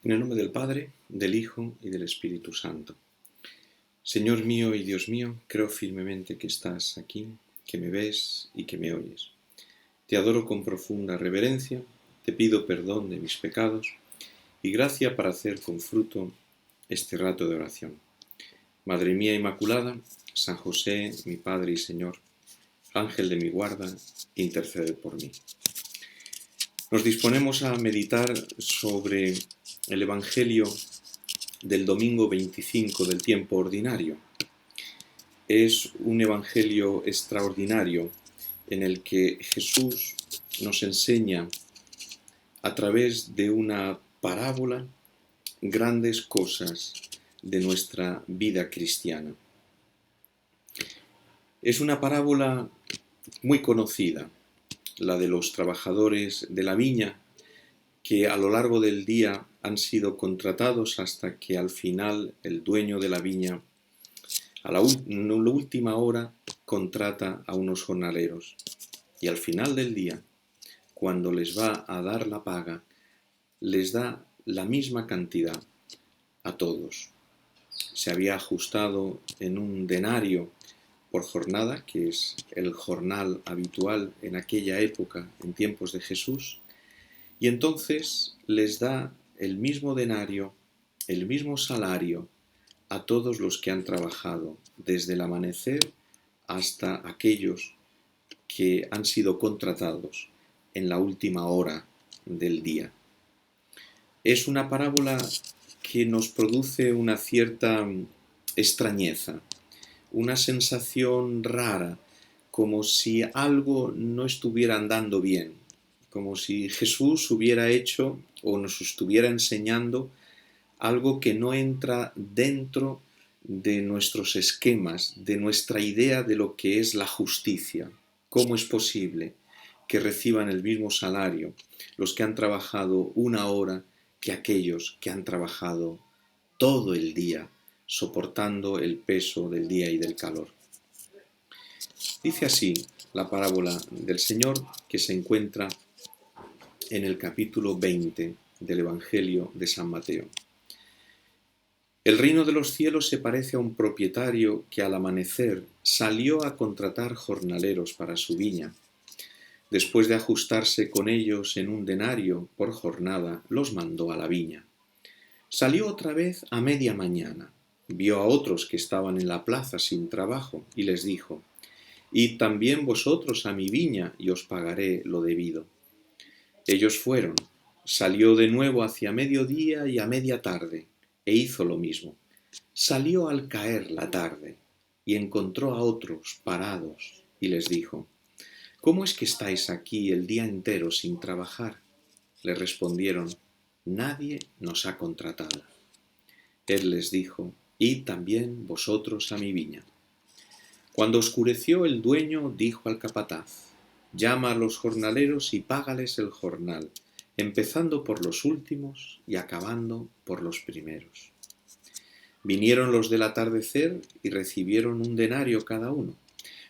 En el nombre del Padre, del Hijo y del Espíritu Santo. Señor mío y Dios mío, creo firmemente que estás aquí, que me ves y que me oyes. Te adoro con profunda reverencia, te pido perdón de mis pecados y gracia para hacer con fruto este rato de oración. Madre mía Inmaculada, San José, mi Padre y Señor, Ángel de mi guarda, intercede por mí. Nos disponemos a meditar sobre el Evangelio del domingo 25 del tiempo ordinario. Es un evangelio extraordinario en el que Jesús nos enseña a través de una parábola grandes cosas de nuestra vida cristiana. Es una parábola muy conocida, la de los trabajadores de la viña, que a lo largo del día han sido contratados hasta que al final el dueño de la viña, a la última hora, contrata a unos jornaleros y al final del día, cuando les va a dar la paga, les da la misma cantidad a todos. Se había ajustado en un denario por jornada, que es el jornal habitual en aquella época, en tiempos de Jesús, y entonces les da el mismo denario, el mismo salario a todos los que han trabajado, desde el amanecer hasta aquellos que han sido contratados en la última hora del día. Es una parábola que nos produce una cierta extrañeza, una sensación rara, como si algo no estuviera andando bien, como si Jesús hubiera hecho o nos estuviera enseñando algo que no entra dentro de nuestros esquemas, de nuestra idea de lo que es la justicia. ¿Cómo es posible que reciban el mismo salario los que han trabajado una hora que aquellos que han trabajado todo el día, soportando el peso del día y del calor? Dice así la parábola del Señor, que se encuentra en el capítulo 20 del Evangelio de San Mateo. El reino de los cielos se parece a un propietario que al amanecer salió a contratar jornaleros para su viña. Después de ajustarse con ellos en un denario por jornada, los mandó a la viña. Salió otra vez a media mañana, vio a otros que estaban en la plaza sin trabajo y les dijo: «Id también vosotros a mi viña y os pagaré lo debido». Ellos fueron. Salió de nuevo hacia mediodía y a media tarde, e hizo lo mismo. Salió al caer la tarde y encontró a otros parados y les dijo: «¿Cómo es que estáis aquí el día entero sin trabajar?». Le respondieron: «Nadie nos ha contratado». Él les dijo: «Id también vosotros a mi viña». Cuando oscureció, el dueño dijo al capataz: «Llama a los jornaleros y págales el jornal, empezando por los últimos y acabando por los primeros». Vinieron los del atardecer y recibieron un denario cada uno.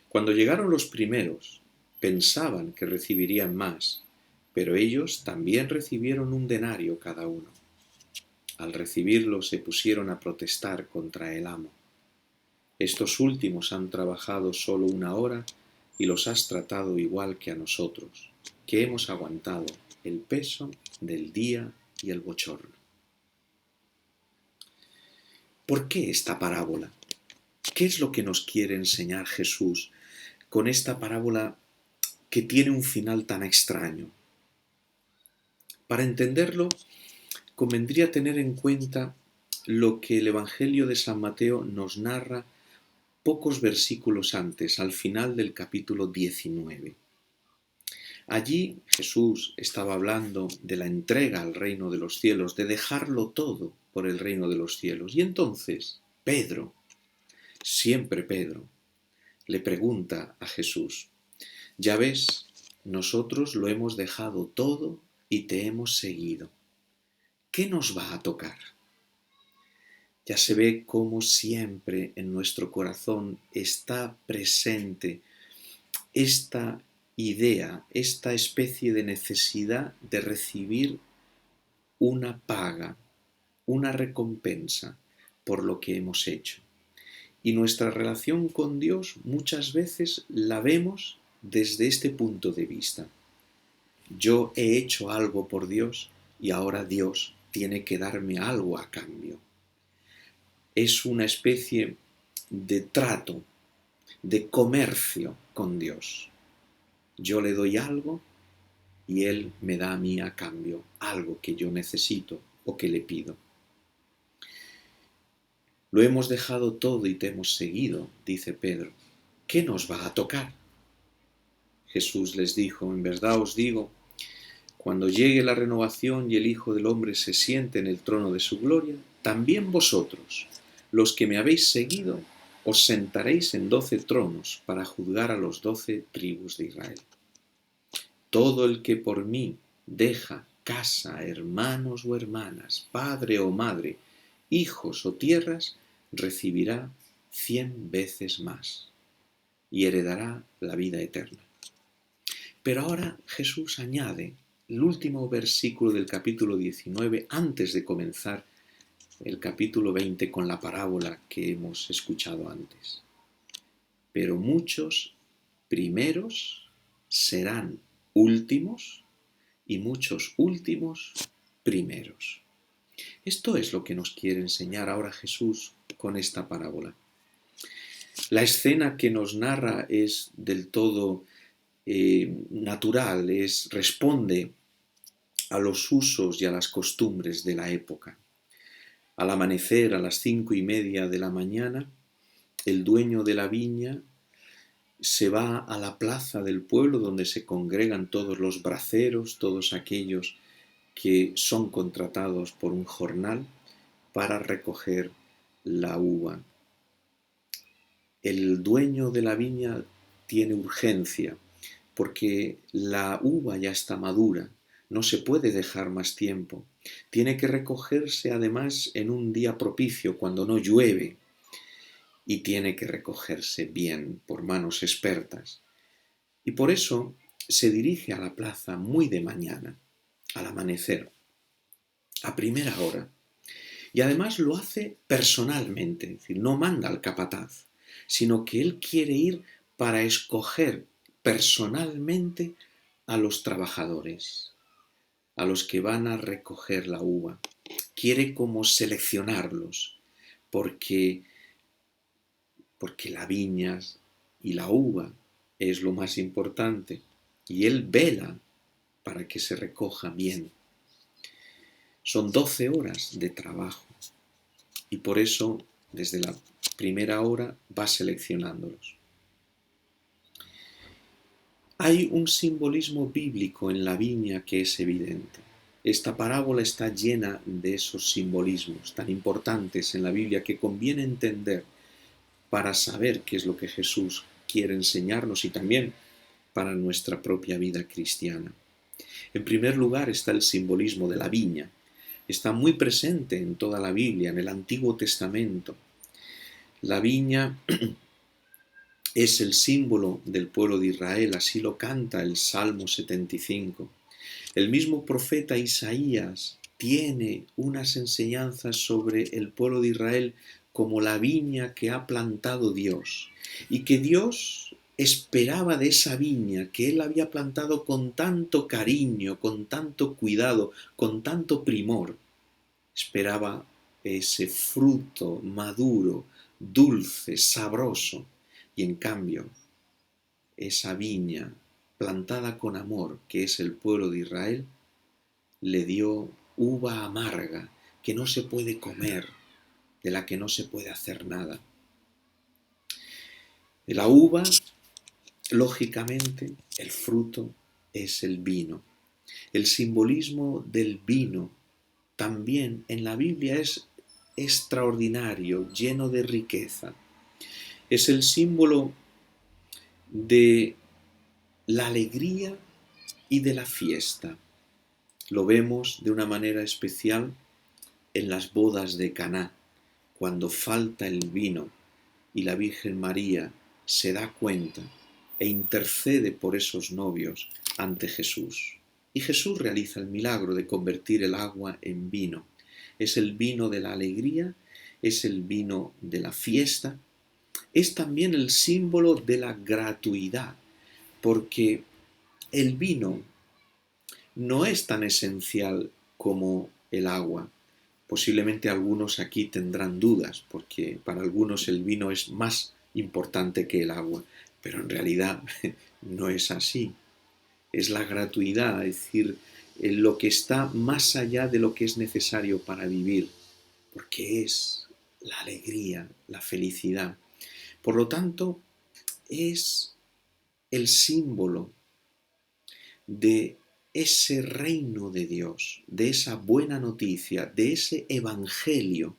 Cuando llegaron los primeros, pensaban que recibirían más, pero ellos también recibieron un denario cada uno. Al recibirlo se pusieron a protestar contra el amo: «Estos últimos han trabajado solo una hora y los has tratado igual que a nosotros, que hemos aguantado el peso del día y el bochorno». ¿Por qué esta parábola? ¿Qué es lo que nos quiere enseñar Jesús con esta parábola que tiene un final tan extraño? Para entenderlo, convendría tener en cuenta lo que el Evangelio de San Mateo nos narra pocos versículos antes, al final del capítulo 19. Allí Jesús estaba hablando de la entrega al reino de los cielos, de dejarlo todo por el reino de los cielos. Y entonces Pedro, siempre Pedro, le pregunta a Jesús: «Ya ves, nosotros lo hemos dejado todo y te hemos seguido. ¿Qué nos va a tocar?». Ya se ve cómo siempre en nuestro corazón está presente esta idea, esta especie de necesidad de recibir una paga, una recompensa por lo que hemos hecho. Y nuestra relación con Dios muchas veces la vemos desde este punto de vista. Yo he hecho algo por Dios y ahora Dios tiene que darme algo a cambio. Es una especie de trato, de comercio con Dios. Yo le doy algo y Él me da a mí a cambio algo que yo necesito o que le pido. Lo hemos dejado todo y te hemos seguido, dice Pedro. ¿Qué nos va a tocar? Jesús les dijo, en verdad os digo, cuando llegue la renovación y el Hijo del Hombre se siente en el trono de su gloria, también vosotros, los que me habéis seguido, os sentaréis en 12 tronos para juzgar a los 12 tribus de Israel. Todo el que por mí deja casa, hermanos o hermanas, padre o madre, hijos o tierras, recibirá 100 veces más y heredará la vida eterna. Pero ahora Jesús añade el último versículo del capítulo 19 antes de comenzar el capítulo 20 con la parábola que hemos escuchado antes. Pero muchos primeros serán últimos y muchos últimos primeros. Esto es lo que nos quiere enseñar ahora Jesús con esta parábola. La escena que nos narra es del todo natural, responde a los usos y a las costumbres de la época. Al amanecer, a las 5:30 de la mañana, el dueño de la viña se va a la plaza del pueblo donde se congregan todos los braceros, todos aquellos que son contratados por un jornal para recoger la uva. El dueño de la viña tiene urgencia porque la uva ya está madura, no se puede dejar más tiempo. Tiene que recogerse además en un día propicio, cuando no llueve, y tiene que recogerse bien por manos expertas. Y por eso se dirige a la plaza muy de mañana, al amanecer, a primera hora. Y además lo hace personalmente, es decir, no manda al capataz, sino que él quiere ir para escoger personalmente a los trabajadores, a los que van a recoger la uva. Quiere como seleccionarlos, porque la viña y la uva es lo más importante, y él vela para que se recoja bien. Son 12 horas de trabajo, y por eso desde la primera hora va seleccionándolos. Hay un simbolismo bíblico en la viña que es evidente. Esta parábola está llena de esos simbolismos tan importantes en la Biblia que conviene entender para saber qué es lo que Jesús quiere enseñarnos y también para nuestra propia vida cristiana. En primer lugar está el simbolismo de la viña. Está muy presente en toda la Biblia, en el Antiguo Testamento. La viña es el símbolo del pueblo de Israel, así lo canta el Salmo 75. El mismo profeta Isaías tiene unas enseñanzas sobre el pueblo de Israel como la viña que ha plantado Dios, y que Dios esperaba de esa viña que Él había plantado con tanto cariño, con tanto cuidado, con tanto primor. Esperaba ese fruto maduro, dulce, sabroso. Y en cambio, esa viña plantada con amor, que es el pueblo de Israel, le dio uva amarga, que no se puede comer, de la que no se puede hacer nada. De la uva, lógicamente, el fruto es el vino. El simbolismo del vino también en la Biblia es extraordinario, lleno de riqueza. Es el símbolo de la alegría y de la fiesta. Lo vemos de una manera especial en las bodas de Caná, cuando falta el vino y la Virgen María se da cuenta e intercede por esos novios ante Jesús. Y Jesús realiza el milagro de convertir el agua en vino. Es el vino de la alegría, es el vino de la fiesta, es también el símbolo de la gratuidad, porque el vino no es tan esencial como el agua. Posiblemente algunos aquí tendrán dudas, porque para algunos el vino es más importante que el agua, pero en realidad no es así. Es la gratuidad, es decir, lo que está más allá de lo que es necesario para vivir, porque es la alegría, la felicidad. Por lo tanto, es el símbolo de ese reino de Dios, de esa buena noticia, de ese evangelio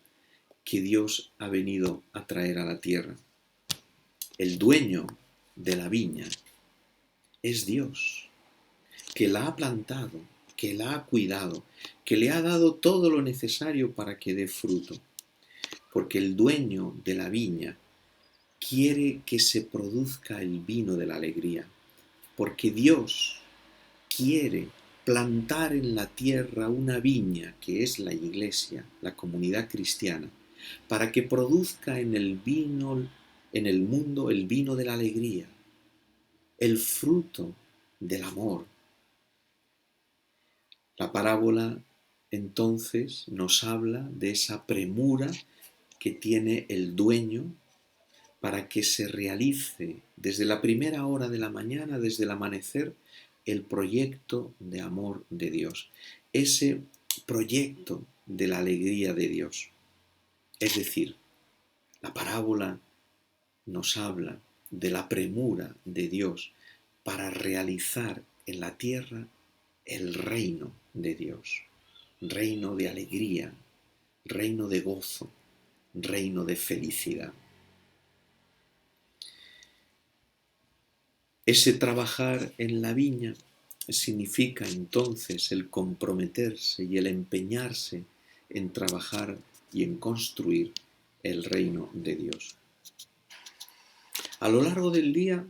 que Dios ha venido a traer a la tierra. El dueño de la viña es Dios, que la ha plantado, que la ha cuidado, que le ha dado todo lo necesario para que dé fruto. Porque el dueño de la viña quiere que se produzca el vino de la alegría. Porque Dios quiere plantar en la tierra una viña, que es la iglesia, la comunidad cristiana, para que produzca en el mundo el vino de la alegría, el fruto del amor. La parábola entonces nos habla de esa premura que tiene el dueño para que se realice desde la primera hora de la mañana, desde el amanecer, el proyecto de amor de Dios, ese proyecto de la alegría de Dios. Es decir, la parábola nos habla de la premura de Dios para realizar en la tierra el reino de Dios, reino de alegría, reino de gozo, reino de felicidad. Ese trabajar en la viña significa entonces el comprometerse y el empeñarse en trabajar y en construir el reino de Dios. A lo largo del día,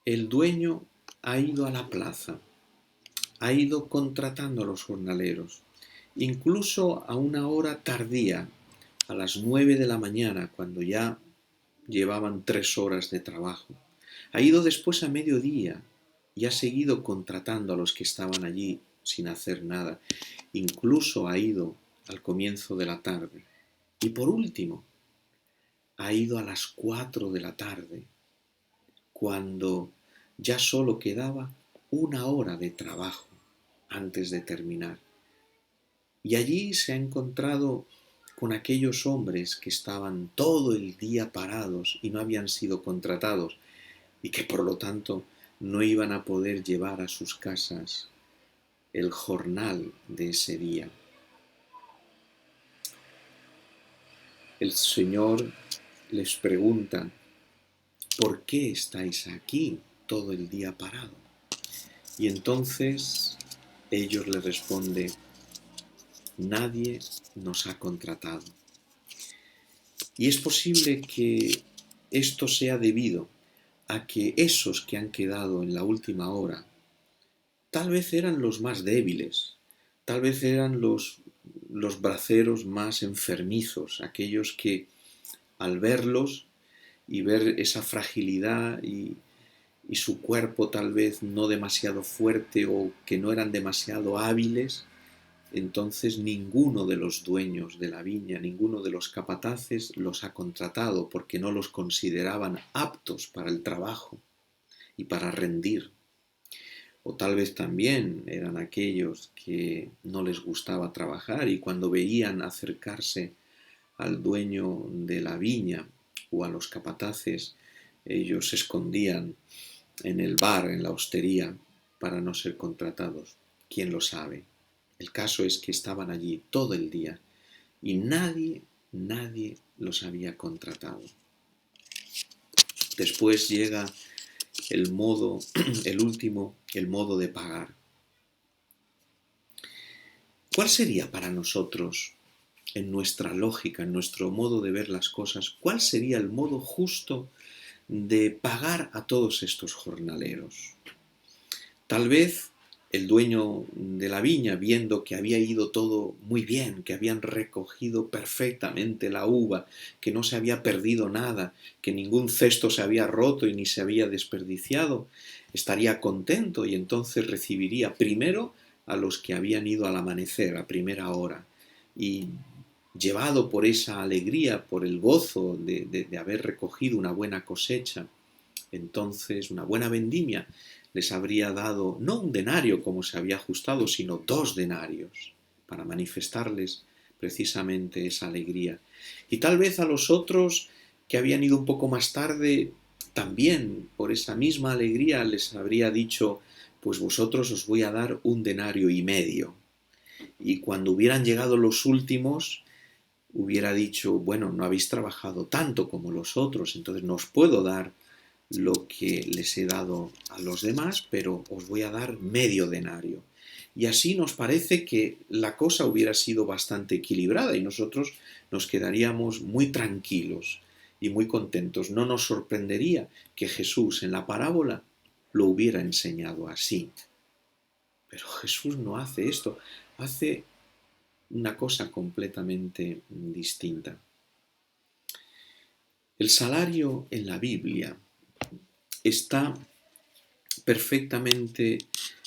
el dueño ha ido a la plaza, ha ido contratando a los jornaleros, incluso a una hora tardía, a las 9 de la mañana, cuando ya llevaban 3 horas de trabajo. Ha ido después a mediodía y ha seguido contratando a los que estaban allí sin hacer nada. Incluso ha ido al comienzo de la tarde. Y por último, ha ido a las 4 de la tarde, cuando ya solo quedaba una hora de trabajo antes de terminar. Y allí se ha encontrado con aquellos hombres que estaban todo el día parados y no habían sido contratados y que por lo tanto no iban a poder llevar a sus casas el jornal de ese día. El Señor les pregunta: ¿por qué estáis aquí todo el día parado? Y entonces ellos le responden: nadie nos ha contratado. Y es posible que esto sea debido a que esos que han quedado en la última hora tal vez eran los más débiles, tal vez eran los braceros más enfermizos, aquellos que al verlos y ver esa fragilidad y su cuerpo tal vez no demasiado fuerte o que no eran demasiado hábiles, entonces ninguno de los dueños de la viña, ninguno de los capataces los ha contratado porque no los consideraban aptos para el trabajo y para rendir. O tal vez también eran aquellos que no les gustaba trabajar y cuando veían acercarse al dueño de la viña o a los capataces, ellos se escondían en el bar, en la hostería, para no ser contratados. ¿Quién lo sabe? El caso es que estaban allí todo el día y nadie los había contratado. Después llega el modo de pagar. ¿Cuál sería para nosotros, en nuestra lógica, en nuestro modo de ver las cosas, cuál sería el modo justo de pagar a todos estos jornaleros? Tal vez El dueño de la viña, viendo que había ido todo muy bien, que habían recogido perfectamente la uva, que no se había perdido nada, que ningún cesto se había roto y ni se había desperdiciado, estaría contento y entonces recibiría primero a los que habían ido al amanecer, a primera hora, y llevado por esa alegría, por el gozo de haber recogido una buena cosecha, entonces una buena vendimia les habría dado no un denario como se había ajustado, sino 2 denarios, para manifestarles precisamente esa alegría. Y tal vez a los otros que habían ido un poco más tarde, también por esa misma alegría les habría dicho, pues vosotros os voy a dar 1,5 denarios. Y cuando hubieran llegado los últimos, hubiera dicho, bueno, no habéis trabajado tanto como los otros, entonces no os puedo dar lo que les he dado a los demás, pero os voy a dar 0,5 denario. Y así nos parece que la cosa hubiera sido bastante equilibrada y nosotros nos quedaríamos muy tranquilos y muy contentos. No nos sorprendería que Jesús en la parábola lo hubiera enseñado así. Pero Jesús no hace esto, hace una cosa completamente distinta. El salario en la Biblia está perfectamente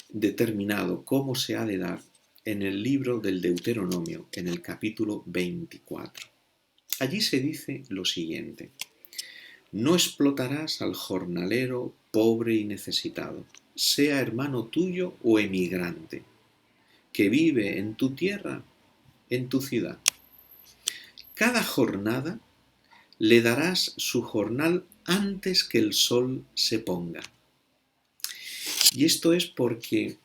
determinado cómo se ha de dar en el libro del Deuteronomio, en el capítulo 24. Allí se dice lo siguiente: no explotarás al jornalero pobre y necesitado, sea hermano tuyo o emigrante, que vive en tu tierra, en tu ciudad. Cada jornada le darás su jornal antes que el sol se ponga. Y esto es porque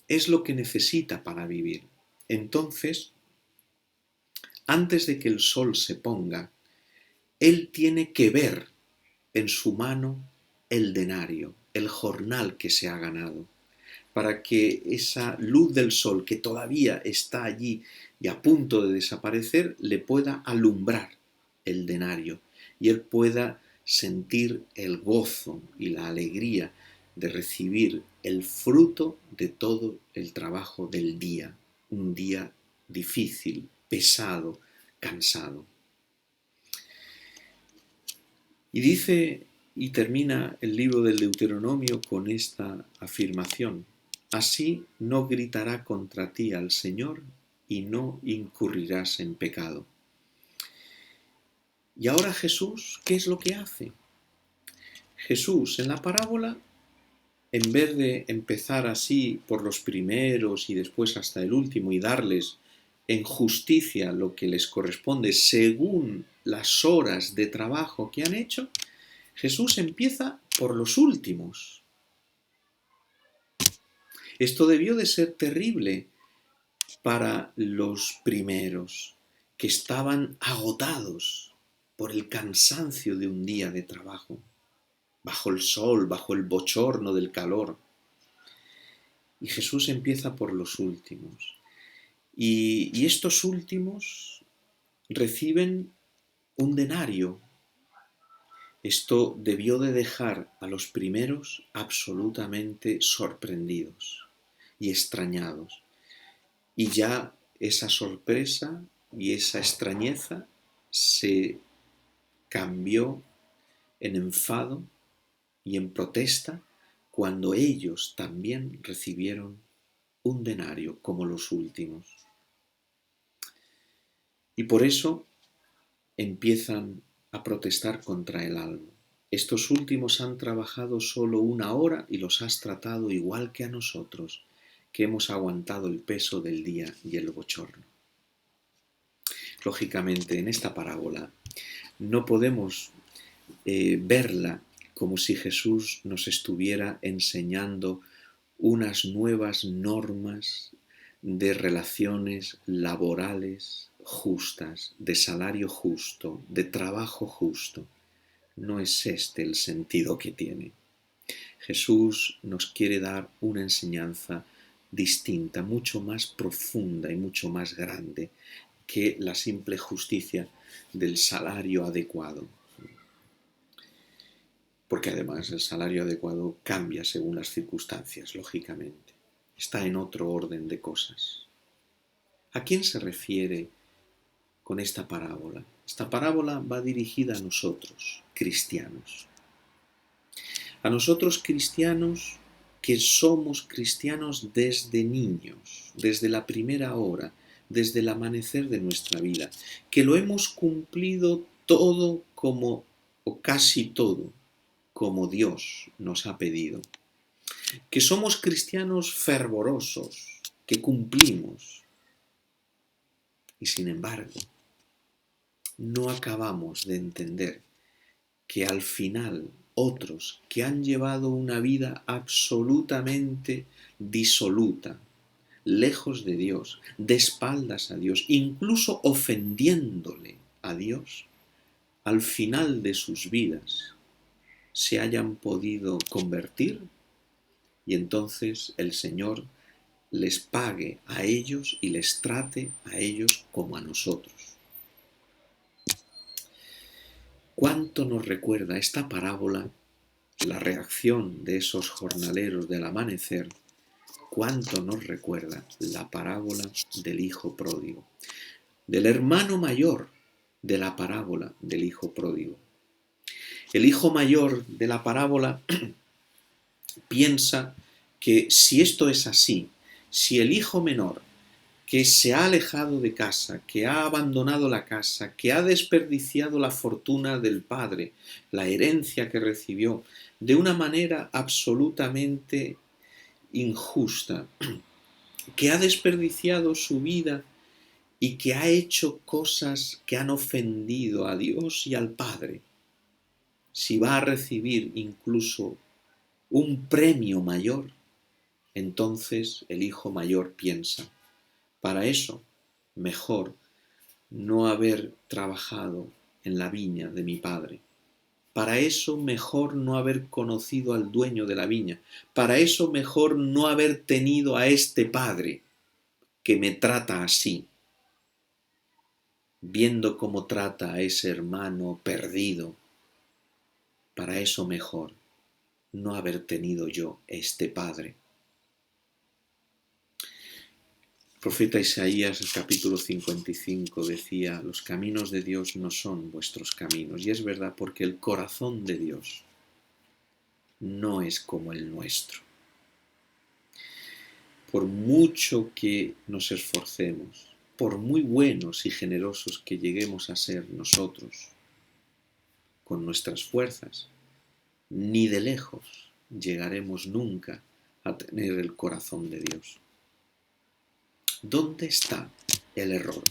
es lo que necesita para vivir. Entonces, antes de que el sol se ponga, él tiene que ver en su mano el denario, el jornal que se ha ganado, para que esa luz del sol que todavía está allí y a punto de desaparecer le pueda alumbrar el denario y él pueda sentir el gozo y la alegría de recibir el fruto de todo el trabajo del día, un día difícil, pesado, cansado. Y dice y termina el libro del Deuteronomio con esta afirmación: así no gritará contra ti al Señor y no incurrirás en pecado. Y ahora Jesús, ¿qué es lo que hace? Jesús en la parábola, en vez de empezar así por los primeros y después hasta el último y darles en justicia lo que les corresponde según las horas de trabajo que han hecho, Jesús empieza por los últimos. Esto debió de ser terrible para los primeros, que estaban agotados por el cansancio de un día de trabajo, bajo el sol, bajo el bochorno del calor. Y Jesús empieza por los últimos. Y estos últimos reciben 1 denario. Esto debió de dejar a los primeros absolutamente sorprendidos y extrañados. Y ya esa sorpresa y esa extrañeza se cambió en enfado y en protesta cuando ellos también recibieron 1 denario como los últimos. Y por eso empiezan a protestar contra el almo. Estos últimos han trabajado solo 1 hora y los has tratado igual que a nosotros, que hemos aguantado el peso del día y el bochorno. Lógicamente, en esta parábola no podemos verla como si Jesús nos estuviera enseñando unas nuevas normas de relaciones laborales justas, de salario justo, de trabajo justo. No es este el sentido que tiene. Jesús nos quiere dar una enseñanza distinta, mucho más profunda y mucho más grande que la simple justicia del salario adecuado. Porque además el salario adecuado cambia según las circunstancias, lógicamente. está en otro orden de cosas. ¿A quién se refiere con esta parábola? Esta parábola va dirigida a nosotros, cristianos. A nosotros cristianos que somos cristianos desde niños, desde la primera hora, desde el amanecer de nuestra vida, que lo hemos cumplido todo como, o casi todo, como Dios nos ha pedido. Que somos cristianos fervorosos, que cumplimos. Y sin embargo, no acabamos de entender que al final otros que han llevado una vida absolutamente disoluta, lejos de Dios, de espaldas a Dios, incluso ofendiéndole a Dios, al final de sus vidas se hayan podido convertir y entonces el Señor les pague a ellos y les trate a ellos como a nosotros. ¿Cuánto nos recuerda esta parábola la reacción de esos jornaleros del amanecer? ¿Cuánto nos recuerda la parábola del hijo pródigo? Del hermano mayor de la parábola del hijo pródigo. El hijo mayor de la parábola piensa que si esto es así, si el hijo menor que se ha alejado de casa, que ha abandonado la casa, que ha desperdiciado la fortuna del padre, la herencia que recibió, de una manera absolutamente injusta, que ha desperdiciado su vida y que ha hecho cosas que han ofendido a Dios y al Padre, si va a recibir incluso un premio mayor, entonces el hijo mayor piensa, para eso, mejor no haber trabajado en la viña de mi padre. Para eso mejor no haber conocido al dueño de la viña. Para eso mejor no haber tenido a este padre que me trata así, viendo cómo trata a ese hermano perdido. Para eso mejor no haber tenido yo este padre. El profeta Isaías, el capítulo 55, decía, los caminos de Dios no son vuestros caminos. Y es verdad, porque el corazón de Dios no es como el nuestro. Por mucho que nos esforcemos, por muy buenos y generosos que lleguemos a ser nosotros, con nuestras fuerzas, ni de lejos llegaremos nunca a tener el corazón de Dios. ¿Dónde está el error?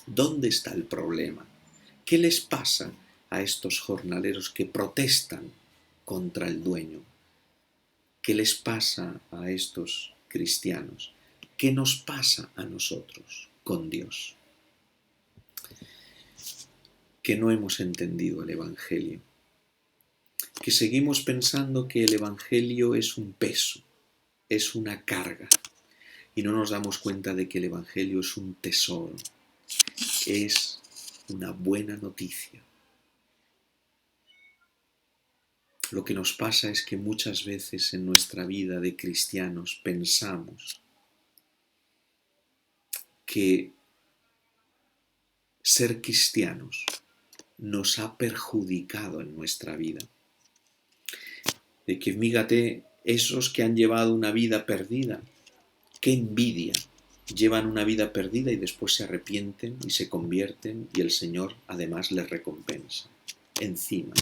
¿Dónde está el problema? ¿Qué les pasa a estos jornaleros que protestan contra el dueño? ¿Qué les pasa a estos cristianos? ¿Qué nos pasa a nosotros con Dios? Que no hemos entendido el Evangelio. Que seguimos pensando que el Evangelio es un peso, es una carga. Y no nos damos cuenta de que el Evangelio es un tesoro, es una buena noticia. Lo que nos pasa es que muchas veces en nuestra vida de cristianos pensamos que ser cristianos nos ha perjudicado en nuestra vida. De que, fíjate, esos que han llevado una vida perdida, qué envidia, llevan una vida perdida y después se arrepienten y se convierten y el Señor además les recompensa. Encima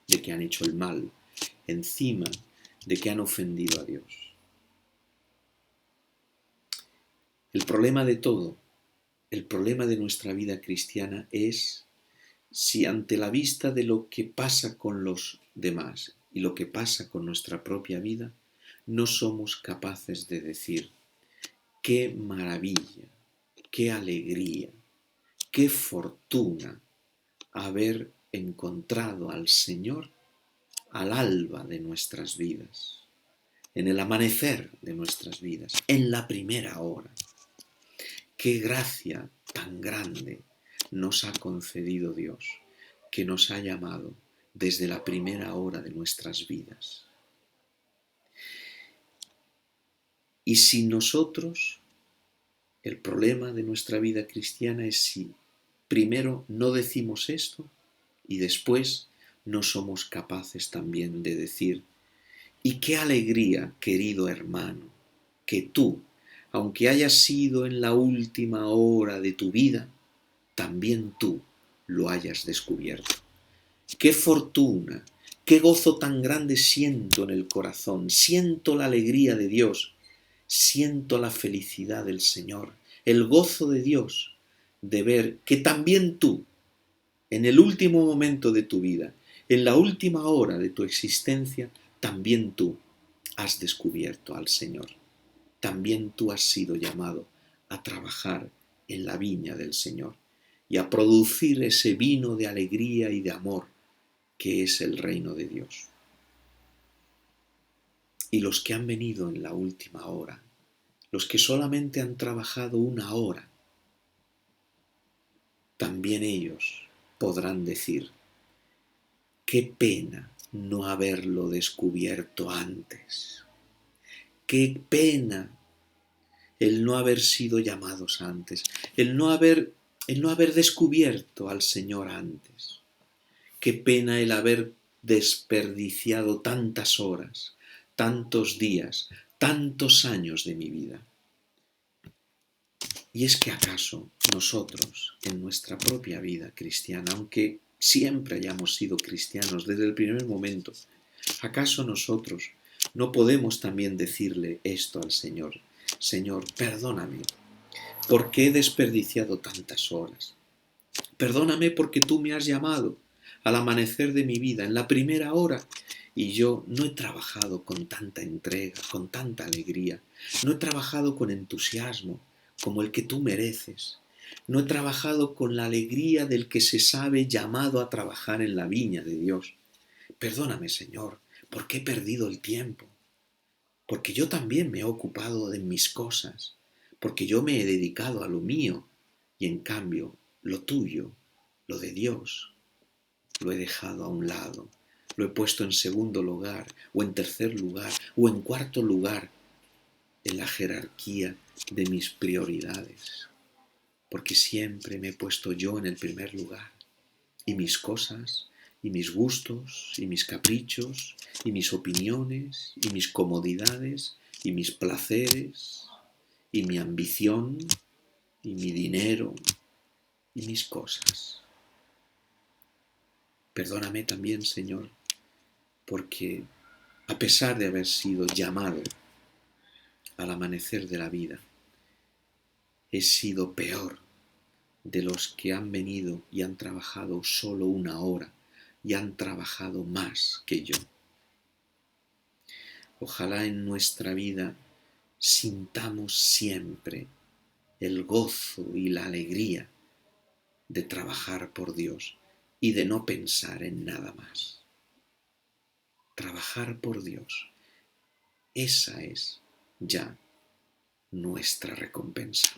de que han hecho el mal, encima de que han ofendido a Dios. El problema de todo, el problema de nuestra vida cristiana es si ante la vista de lo que pasa con los demás y lo que pasa con nuestra propia vida, no somos capaces de decir, qué maravilla, qué alegría, qué fortuna haber encontrado al Señor al alba de nuestras vidas, en el amanecer de nuestras vidas, en la primera hora. Qué gracia tan grande nos ha concedido Dios, que nos ha llamado desde la primera hora de nuestras vidas. Y si nosotros, el problema de nuestra vida cristiana es si primero no decimos esto y después no somos capaces también de decir: y qué alegría, querido hermano, que tú, aunque hayas sido en la última hora de tu vida, también tú lo hayas descubierto. Qué fortuna, qué gozo tan grande siento en el corazón, siento la alegría de Dios, siento la felicidad del Señor, el gozo de Dios de ver que también tú, en el último momento de tu vida, en la última hora de tu existencia, también tú has descubierto al Señor. También tú has sido llamado a trabajar en la viña del Señor y a producir ese vino de alegría y de amor que es el reino de Dios. Y los que han venido en la última hora, los que solamente han trabajado una hora, también ellos podrán decir: qué pena no haberlo descubierto antes, qué pena el no haber sido llamados antes, el no haber descubierto al Señor antes. Qué pena el haber desperdiciado tantas horas, tantos días, tantos años de mi vida. Y es que acaso nosotros, en nuestra propia vida cristiana, aunque siempre hayamos sido cristianos desde el primer momento, ¿acaso nosotros no podemos también decirle esto al Señor? Señor, perdóname, porque he desperdiciado tantas horas. Perdóname porque tú me has llamado al amanecer de mi vida, en la primera hora, y yo no he trabajado con tanta entrega, con tanta alegría, no he trabajado con entusiasmo como el que tú mereces, no he trabajado con la alegría del que se sabe llamado a trabajar en la viña de Dios. Perdóname, Señor, porque he perdido el tiempo, porque yo también me he ocupado de mis cosas, porque yo me he dedicado a lo mío y en cambio lo tuyo, lo de Dios, lo he dejado a un lado, lo he puesto en segundo lugar o en tercer lugar o en cuarto lugar en la jerarquía de mis prioridades, porque siempre me he puesto yo en el primer lugar y mis cosas y mis gustos y mis caprichos y mis opiniones y mis comodidades y mis placeres y mi ambición y mi dinero y mis cosas. Perdóname también, Señor, porque a pesar de haber sido llamado al amanecer de la vida, he sido peor de los que han venido y han trabajado solo una hora y han trabajado más que yo. Ojalá en nuestra vida sintamos siempre el gozo y la alegría de trabajar por Dios y de no pensar en nada más. Trabajar por Dios, esa es ya nuestra recompensa.